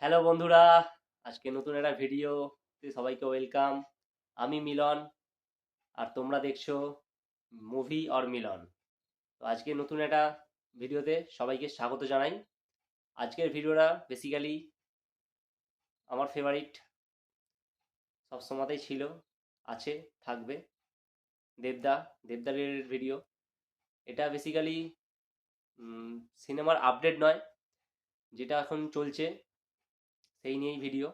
Hello বন্ধুরা, আজকে নতুন একটা ভিডিওতে সবাইকে ওয়েলকাম। আমি মিলন, আর তোমরা দেখছো মুভি অর মিলন। তো আজকে নতুন একটা ভিডিওতে সবাইকে স্বাগত জানাই। আজকের ভিডিওটা বেসিক্যালি আমার ফেভারিট, সবসময়তেই ছিল, আছে, থাকবে। দেবদা দেবদা রিলেটেড ভিডিও। এটা বেসিক্যালি সিনেমার আপডেট নয়, যেটা এখন চলছে সেই নিয়েই ভিডিও।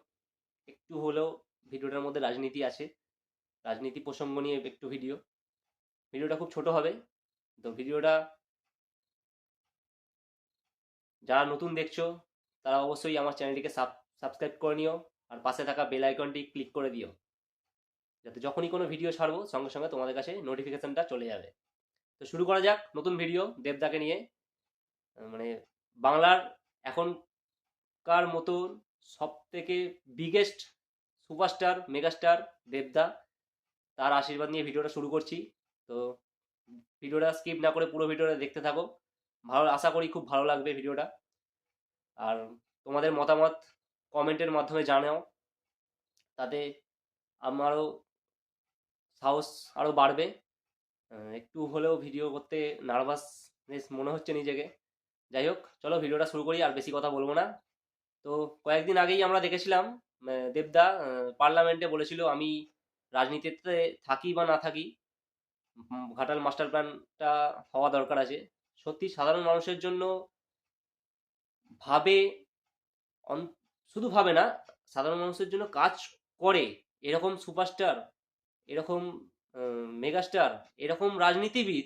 একটু হলেও ভিডিওটার মধ্যে রাজনীতি আছে, রাজনীতি প্রসঙ্গ নিয়ে একটু ভিডিও। ভিডিওটা খুব ছোট হবে। তো ভিডিওটা যারা নতুন দেখছো তারা অবশ্যই আমার চ্যানেলটিকে সাবস্ক্রাইব করে নিও, আর পাশে থাকা বেল আইকনটি ক্লিক করে দিও, যাতে যখনই কোনো ভিডিও ছাড়বো সঙ্গে সঙ্গে তোমাদের কাছে নোটিফিকেশনটা চলে যাবে। তো শুরু করা যাক নতুন ভিডিও দেবদাকে নিয়ে। মানে বাংলার এখনকার মতন সব থেকে বিগেস্ট সুপারস্টার মেগাস্টার দেবদা, তার আশীর্বাদ নিয়ে ভিডিওটা শুরু করছি। তো ভিডিওটা স্কিপ না করে পুরো ভিডিওটা দেখতে থাকো। ভালো, আশা করি খুব ভালো লাগবে ভিডিওটা। আর তোমাদের মতামত কমেন্টের মাধ্যমে জানাও, তাতে আমারও সাহস আরও বাড়বে। একটু হলেও ভিডিও করতে নার্ভাসনেস মনে হচ্ছে নিজেকে। যাই হোক, চলো ভিডিওটা শুরু করি, আর বেশি কথা বলবো না। তো কয়েকদিন আগেই আমরা দেখেছিলাম দেবদা পার্লামেন্টে বলেছিল আমি রাজনীতিতে থাকি বা না থাকি, ঘাটাল মাস্টার প্ল্যানটা হওয়া দরকার আছে। সত্যি সাধারণ মানুষের জন্য ভাবে, অন- শুধু ভাবে না, সাধারণ মানুষের জন্য কাজ করে এরকম সুপারস্টার, এরকম মেগাস্টার, এরকম রাজনীতিবিদ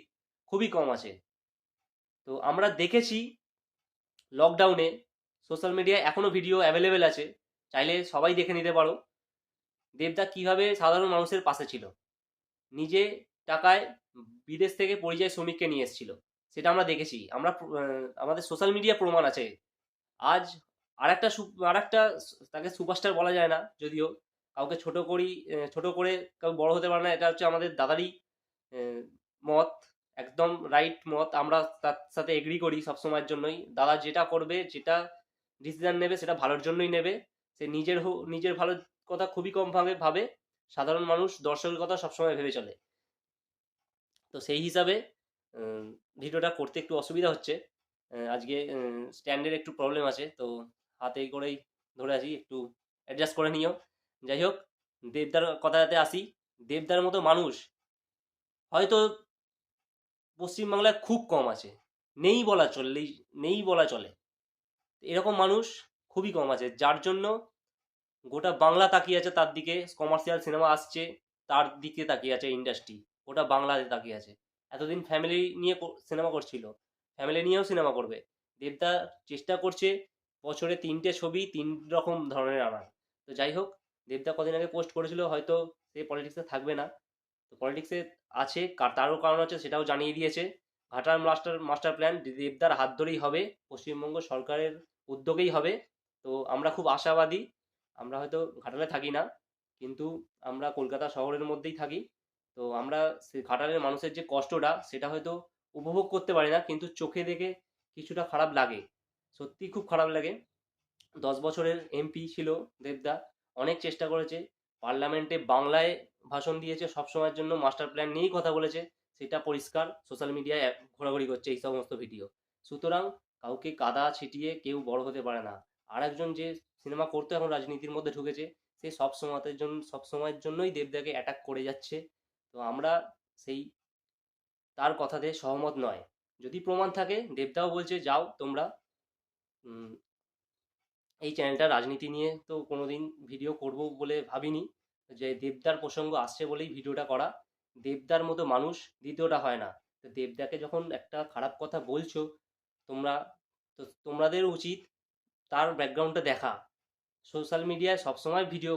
খুবই কম আছে। তো আমরা দেখেছি লকডাউনে সোশ্যাল মিডিয়ায় এখনো ভিডিও অ্যাভেলেবেল আছে, চাইলে সবাই দেখে নিতে পারো দেবদা কিভাবে সাধারণ মানুষের পাশে ছিল। নিজে টাকায় বিদেশ থেকে পরিযায়ী শ্রমিককে নিয়ে এসেছিল, সেটা আমরা দেখেছি। আমরা আমাদের সোশ্যাল মিডিয়া প্রমাণ আছে। আজ আর একটা তাকে সুপারস্টার বলা যায় না যদিও, কাউকে ছোট করে কেউ বড় হতে পারে না, এটা হচ্ছে আমাদের দাদারই আহ, মত, একদম রাইট মত। আমরা তার সাথে এগ্রি করি সব সময়ের জন্যই। দাদা যেটা করবে, যেটা ডিসিশন নেবে, সেটা ভালোর জন্যই নেবে। সে নিজের ভালোর কথা খুবই কম ভাবে, সাধারণ মানুষ দর্শকের কথা সবসময় ভেবে চলে। তো সেই হিসাবে উম, ভিডিওটা করতে একটু অসুবিধা হচ্ছে। আজকে স্ট্যান্ডের একটু প্রবলেম আছে, তো হাতে করেই ধরে আছি, একটু অ্যাডজাস্ট করে নিও। যাই হোক, দেবদার কথাতে আসি। দেবদার মতো মানুষ হয়তো পশ্চিমবাংলায় খুব কম আছে, নেই বলা চললেই, নেই বলা চলে। এরকম মানুষ খুবই কম আছে, যার জন্য গোটা বাংলা তাকিয়ে আছে তার দিকে। কমার্শিয়াল সিনেমা আসছে, তার দিকে তাকিয়ে আছে ইন্ডাস্ট্রি, গোটা বাংলাতে তাকিয়ে আছে। এতদিন ফ্যামিলি নিয়ে সিনেমা করছিল, ফ্যামিলি নিয়েও সিনেমা করবে। দেবদা চেষ্টা করছে বছরে 3টে ছবি 3 রকম ধরনের আনার। তো যাই হোক, দেবদা কদিন আগে পোস্ট করেছিল হয়তো সে পলিটিক্সে থাকবে না। তো পলিটিক্সে আছে, তারও কারণ আছে, সেটাও জানিয়ে দিয়েছে। ঘাটাল মাস্টার মাস্টার প্ল্যান দেবদার হাত ধরেই হবে, পশ্চিমবঙ্গ সরকারের উদ্যোগেই হবে। তো আমরা খুব আশাবাদী। আমরা হয়তো ঘাটালে থাকি না, কিন্তু আমরা কলকাতা শহরের মধ্যেই থাকি। তো আমরা ঘাটালের মানুষের যে কষ্টটা, সেটা হয়তো উপভোগ করতে পারি না, কিন্তু চোখে দেখে কিছুটা খারাপ লাগে। সত্যি খুব খারাপ লাগে। 10 বছরের এমপি ছিল দেবদা, অনেক চেষ্টা করেছে, পার্লামেন্টে বাংলায় ভাষণ দিয়েছে, সব সময়ের জন্য মাস্টার প্ল্যান নিয়েই কথা বলেছে। সেটা পরিষ্কার, সোশ্যাল মিডিয়ায় ঘোরাঘুরি করছে এই সমস্ত ভিডিও। সুতরাং কাউকে কাদা ছিটিয়ে কেউ বড় হতে পারে না। আর একজন যে সিনেমা করতে এখন রাজনীতির মধ্যে ঢুকেছে, সে সব সময়ের জন্যই দেবদাকে অ্যাটাক করে যাচ্ছে। তো আমরা সেই তার কথাতে সহমত নয়। যদি প্রমাণ থাকে, দেবদাও বলছে যাও তোমরা। উম, এই চ্যানেলটা রাজনীতি নিয়ে তো কোনোদিন ভিডিও করব বলে ভাবিনি, যে দেবদার প্রসঙ্গ আসছে বলেই ভিডিওটা করা। দেবদার মতো মানুষ দ্বিতীয়টা হয় না। তো দেবদাকে যখন একটা খারাপ কথা বলছো তোমরা, তো তোমাদের উচিত তার ব্যাকগ্রাউন্ডটা দেখা। সোশ্যাল মিডিয়ায় সবসময় ভিডিও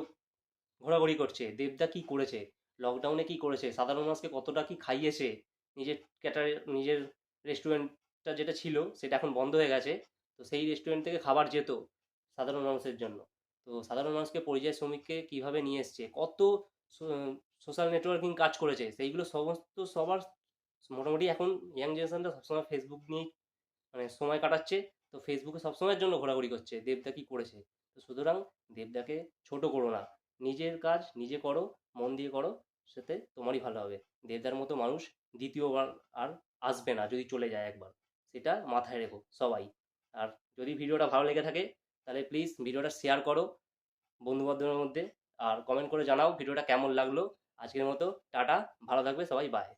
ঘোরাঘুরি করছে দেবদা কি করেছে, লকডাউনে কি করেছে, সাধারণ মানুষকে কতটা কি খাইয়েছে। নিজের রেস্টুরেন্টটা যেটা ছিল সেটা এখন বন্ধ হয়ে গেছে। তো সেই রেস্টুরেন্ট থেকে খাবার যেত সাধারণ মানুষের জন্য। তো সাধারণ মানুষকে পরিযায়ী শ্রমিককে কিভাবে নিয়ে এসছে, কত সোশ্যাল নেটওয়ার্কিং কাজ করেছে, সেইগুলো সমস্ত সবার মোটামুটি এখন ইয়াং জেনারেশনটা সবসময় ফেসবুক নিয়েই মানে সময় কাটাচ্ছে। তো ফেসবুকে সবসময়ের জন্য ঘোরাঘুরি করছে দেবদা কি করেছে। তো তো সুতরাং দেবদাকে ছোট করো না, নিজের কাজ নিজে করো, মন দিয়ে করো, সেতে তোমারই ভালো হবে। দেবদার মতো মানুষ দ্বিতীয়বার আর আসবে না যদি চলে যায় একবার, সেটা মাথায় রেখো সবাই। আর যদি ভিডিওটা ভালো লেগে থাকে তাহলে প্লিজ ভিডিওটা শেয়ার করো বন্ধুবান্ধবের মধ্যে, আর কমেন্ট করে জানাও ভিডিওটা কেমন লাগলো। আজকের মতো টাটা, ভালো থাকবে সবাই, বাই।